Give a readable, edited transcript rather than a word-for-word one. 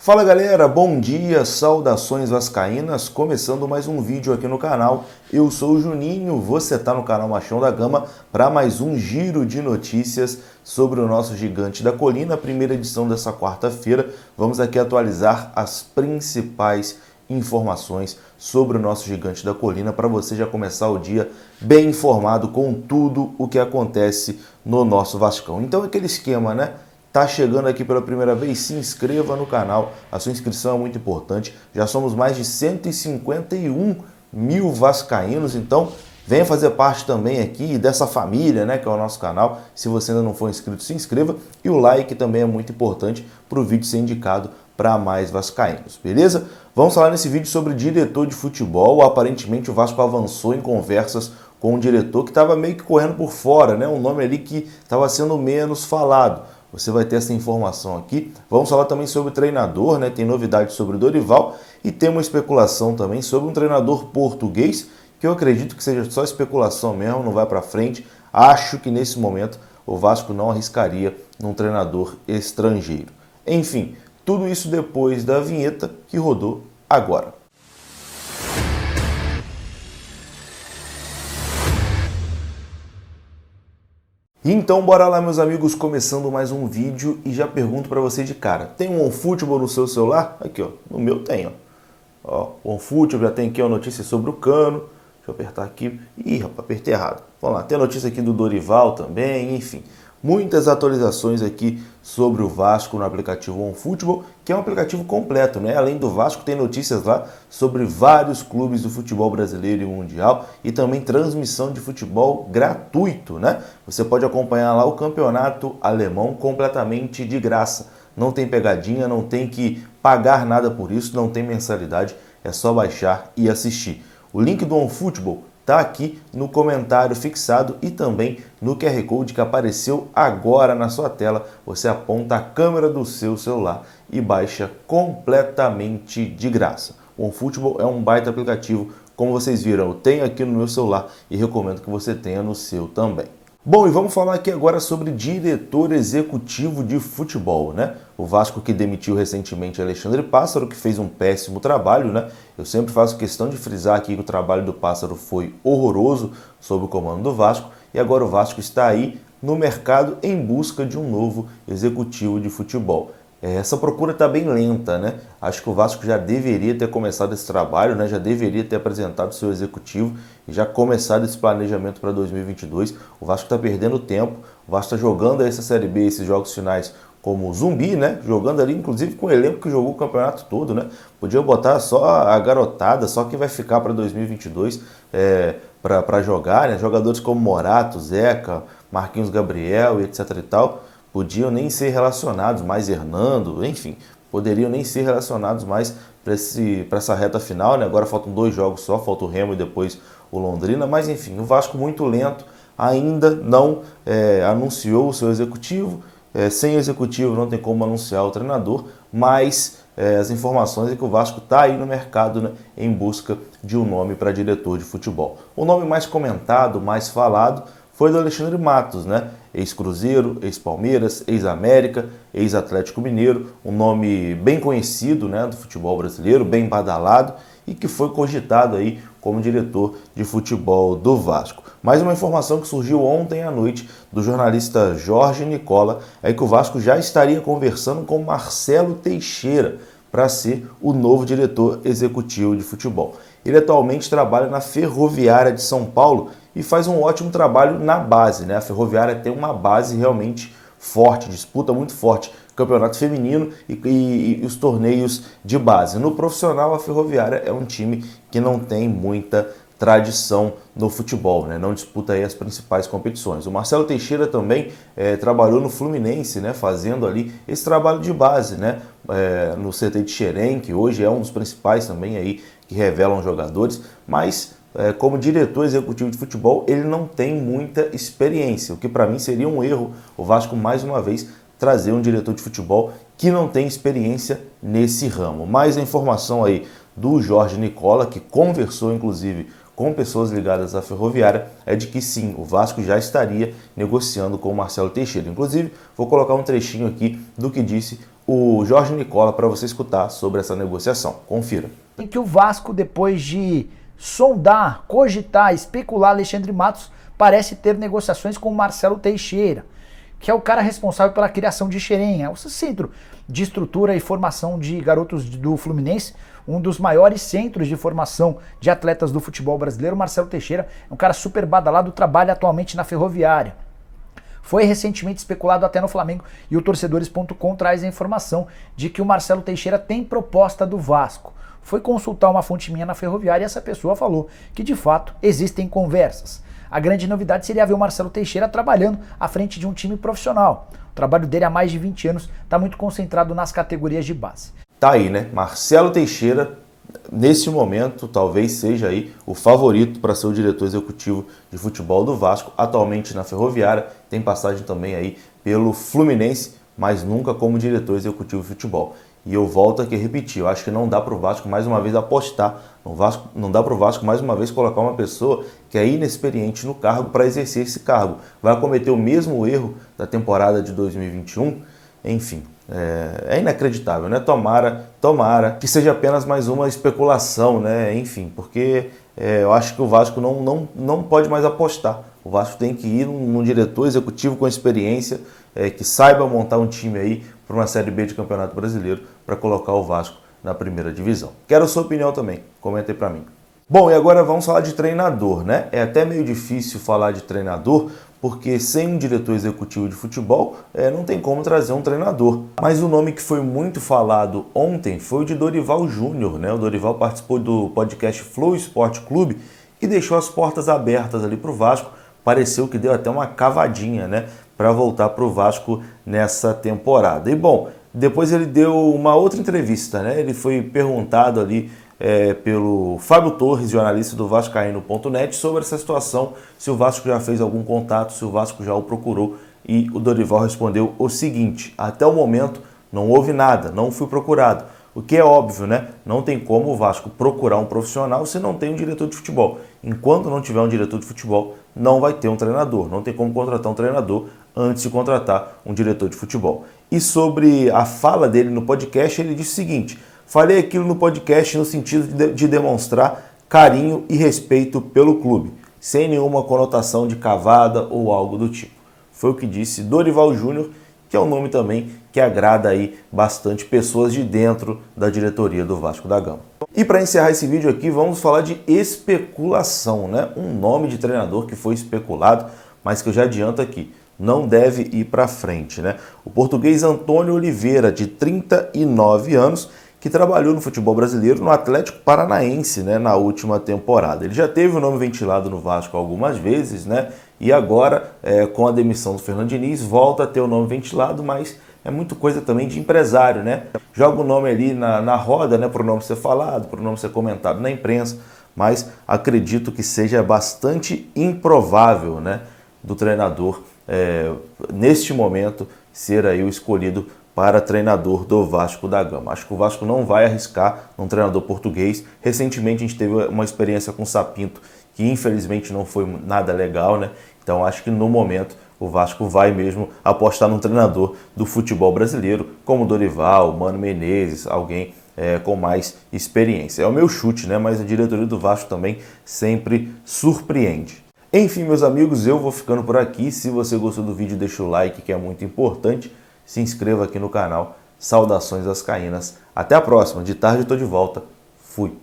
Fala galera, bom dia, saudações vascaínas, começando mais um vídeo aqui no canal. Eu sou o Juninho, você está no canal Machão da Gama para mais um giro de notícias sobre o nosso Gigante da Colina, primeira edição dessa quarta-feira. Vamos aqui atualizar as principais informações sobre o nosso Gigante da Colina para você já começar o dia bem informado com tudo o que acontece no nosso Vascão. Então aquele esquema, né? Tá chegando aqui pela primeira vez, se inscreva no canal, a sua inscrição é muito importante. Já somos mais de 151 mil vascaínos, então venha fazer parte também aqui dessa família, né, que é o nosso canal. Se você ainda não for inscrito, se inscreva. E o like também é muito importante para o vídeo ser indicado para mais vascaínos, beleza? Vamos falar nesse vídeo sobre diretor de futebol. Aparentemente o Vasco avançou em conversas com um diretor que estava meio que correndo por fora, né? Um nome ali que estava sendo menos falado. Você vai ter essa informação aqui. Vamos falar também sobre o treinador, né? Tem novidades sobre o Dorival e tem uma especulação também sobre um treinador português, que eu acredito que seja só especulação mesmo, não vai para frente. Acho que nesse momento o Vasco não arriscaria num treinador estrangeiro. Enfim, tudo isso depois da vinheta que rodou agora. Então bora lá, meus amigos, começando mais um vídeo e já pergunto para você de cara, tem um OneFootball no seu celular? Aqui, ó, no meu tem, ó. O OneFootball já tem aqui a notícia sobre o Cano, deixa eu apertar aqui, ih, rapaz, apertei errado. Vamos lá, tem a notícia aqui do Dorival também, enfim. Muitas atualizações aqui sobre o Vasco no aplicativo OneFootball, que é um aplicativo completo, né? Além do Vasco, tem notícias lá sobre vários clubes do futebol brasileiro e mundial e também transmissão de futebol gratuito, né? Você pode acompanhar lá o campeonato alemão completamente de graça. Não tem pegadinha, não tem que pagar nada por isso, não tem mensalidade, é só baixar e assistir. O link do OneFootball está aqui no comentário fixado e também no QR Code que apareceu agora na sua tela. Você aponta a câmera do seu celular e baixa completamente de graça. O OneFootball é um baita aplicativo, como vocês viram, eu tenho aqui no meu celular e recomendo que você tenha no seu também. Bom, e vamos falar aqui agora sobre diretor executivo de futebol, né? O Vasco que demitiu recentemente Alexandre Pássaro, que fez um péssimo trabalho, né? Eu sempre faço questão de frisar aqui que o trabalho do Pássaro foi horroroso sob o comando do Vasco e agora o Vasco está aí no mercado em busca de um novo executivo de futebol. Essa procura está bem lenta, né? Acho que o Vasco já deveria ter começado esse trabalho, né? Já deveria ter apresentado seu executivo e já começado esse planejamento para 2022. O Vasco está perdendo tempo, o Vasco está jogando essa Série B, esses jogos finais como zumbi, né? Jogando ali, inclusive com o elenco que jogou o campeonato todo, né? Podia botar só a garotada, só que vai ficar para 2022 para jogar, né? Jogadores como Morato, Zeca, Marquinhos Gabriel e etc e tal. Podiam nem ser relacionados mais, Hernando, enfim, poderiam nem ser relacionados mais para essa reta final, né? Agora faltam 2 jogos só, falta o Remo e depois o Londrina, mas enfim, o Vasco muito lento, ainda não anunciou o seu executivo, sem executivo não tem como anunciar o treinador, mas as informações é que o Vasco está aí no mercado, né, em busca de um nome para diretor de futebol. O nome mais comentado, mais falado, foi do Alexandre Matos, né? Ex-Cruzeiro, ex-Palmeiras, ex-América, ex-Atlético Mineiro, um nome bem conhecido, né, do futebol brasileiro, bem badalado e que foi cogitado aí como diretor de futebol do Vasco. Mais uma informação que surgiu ontem à noite do jornalista Jorge Nicola é que o Vasco já estaria conversando com Marcelo Teixeira para ser o novo diretor executivo de futebol. Ele atualmente trabalha na Ferroviária de São Paulo e faz um ótimo trabalho na base, né? A Ferroviária tem uma base realmente forte, disputa muito forte, campeonato feminino e os torneios de base. No profissional, a Ferroviária é um time que não tem muita tradição no futebol, né? Não disputa aí as principais competições. O Marcelo Teixeira também trabalhou no Fluminense, né? Fazendo ali esse trabalho de base, né? No CT de Xerém, que hoje é um dos principais também aí que revelam jogadores, mas como diretor executivo de futebol, ele não tem muita experiência, o que para mim seria um erro o Vasco mais uma vez trazer um diretor de futebol que não tem experiência nesse ramo. Mais a informação aí do Jorge Nicola, que conversou inclusive com pessoas ligadas à Ferroviária, é de que sim, o Vasco já estaria negociando com o Marcelo Teixeira. Inclusive, vou colocar um trechinho aqui do que disse o Jorge Nicola para você escutar sobre essa negociação. Confira. Em que o Vasco, depois de sondar, cogitar, especular Alexandre Matos, parece ter negociações com o Marcelo Teixeira, que é o cara responsável pela criação de Xerém, o centro de estrutura e formação de garotos do Fluminense, um dos maiores centros de formação de atletas do futebol brasileiro. Marcelo Teixeira é um cara super badalado, trabalha atualmente na Ferroviária. Foi recentemente especulado até no Flamengo e o Torcedores.com traz a informação de que o Marcelo Teixeira tem proposta do Vasco. Foi consultar uma fonte minha na Ferroviária e essa pessoa falou que de fato existem conversas. A grande novidade seria ver o Marcelo Teixeira trabalhando à frente de um time profissional. O trabalho dele há mais de 20 anos está muito concentrado nas categorias de base. Tá aí, né? Marcelo Teixeira, nesse momento, talvez seja aí o favorito para ser o diretor executivo de futebol do Vasco, atualmente na Ferroviária, tem passagem também aí pelo Fluminense, mas nunca como diretor executivo de futebol. E eu volto aqui a repetir, eu acho que não dá para o Vasco mais uma vez apostar, não dá para o Vasco mais uma vez colocar uma pessoa que é inexperiente no cargo para exercer esse cargo. Vai cometer o mesmo erro da temporada de 2021, enfim. É inacreditável, né? Tomara que seja apenas mais uma especulação, né? Enfim, porque eu acho que o Vasco não pode mais apostar. O Vasco tem que ir num diretor executivo com experiência, que saiba montar um time aí para uma Série B de Campeonato Brasileiro para colocar o Vasco na primeira divisão. Quero a sua opinião também, comenta aí para mim. Bom, e agora vamos falar de treinador, né? É até meio difícil falar de treinador, porque sem um diretor executivo de futebol, não tem como trazer um treinador. Mas o nome que foi muito falado ontem foi o de Dorival Júnior, né? O Dorival participou do podcast Flow Esporte Clube e deixou as portas abertas ali para o Vasco. Pareceu que deu até uma cavadinha, né? Para voltar para o Vasco nessa temporada. E bom, depois ele deu uma outra entrevista, né? Ele foi perguntado ali pelo Fábio Torres, jornalista do Vascaíno.net, sobre essa situação, se o Vasco já fez algum contato, se o Vasco já o procurou, e o Dorival respondeu o seguinte: até o momento não houve nada, não fui procurado. O que é óbvio, né? Não tem como o Vasco procurar um profissional se não tem um diretor de futebol. Enquanto não tiver um diretor de futebol, não vai ter um treinador. Não tem como contratar um treinador antes de contratar um diretor de futebol. E sobre a fala dele no podcast, ele disse o seguinte: falei aquilo no podcast no sentido de demonstrar carinho e respeito pelo clube, sem nenhuma conotação de cavada ou algo do tipo. Foi o que disse Dorival Júnior, que é um nome também que agrada aí bastante pessoas de dentro da diretoria do Vasco da Gama. E para encerrar esse vídeo aqui, vamos falar de especulação, né? Um nome de treinador que foi especulado, mas que eu já adianto aqui, não deve ir para frente, né? O português Antônio Oliveira, de 39 anos, que trabalhou no futebol brasileiro no Atlético Paranaense, né, na última temporada. Ele já teve o nome ventilado no Vasco algumas vezes, né, e agora, com a demissão do Fernando Diniz, volta a ter o nome ventilado, mas é muito coisa também de empresário, né? Joga o nome ali na roda, né, para o nome ser falado, para o nome ser comentado na imprensa, mas acredito que seja bastante improvável, né, do treinador, neste momento, ser aí o escolhido para treinador do Vasco da Gama. Acho que o Vasco não vai arriscar um treinador português. Recentemente a gente teve uma experiência com o Sapinto, que infelizmente não foi nada legal, né? Então acho que no momento o Vasco vai mesmo apostar num treinador do futebol brasileiro, como Dorival, Mano Menezes, alguém com mais experiência. É o meu chute, né? Mas a diretoria do Vasco também sempre surpreende. Enfim, meus amigos, eu vou ficando por aqui. Se você gostou do vídeo, deixa o like, que é muito importante. Se inscreva aqui no canal. Saudações vascaínas. Até a próxima. De tarde eu tô de volta. Fui.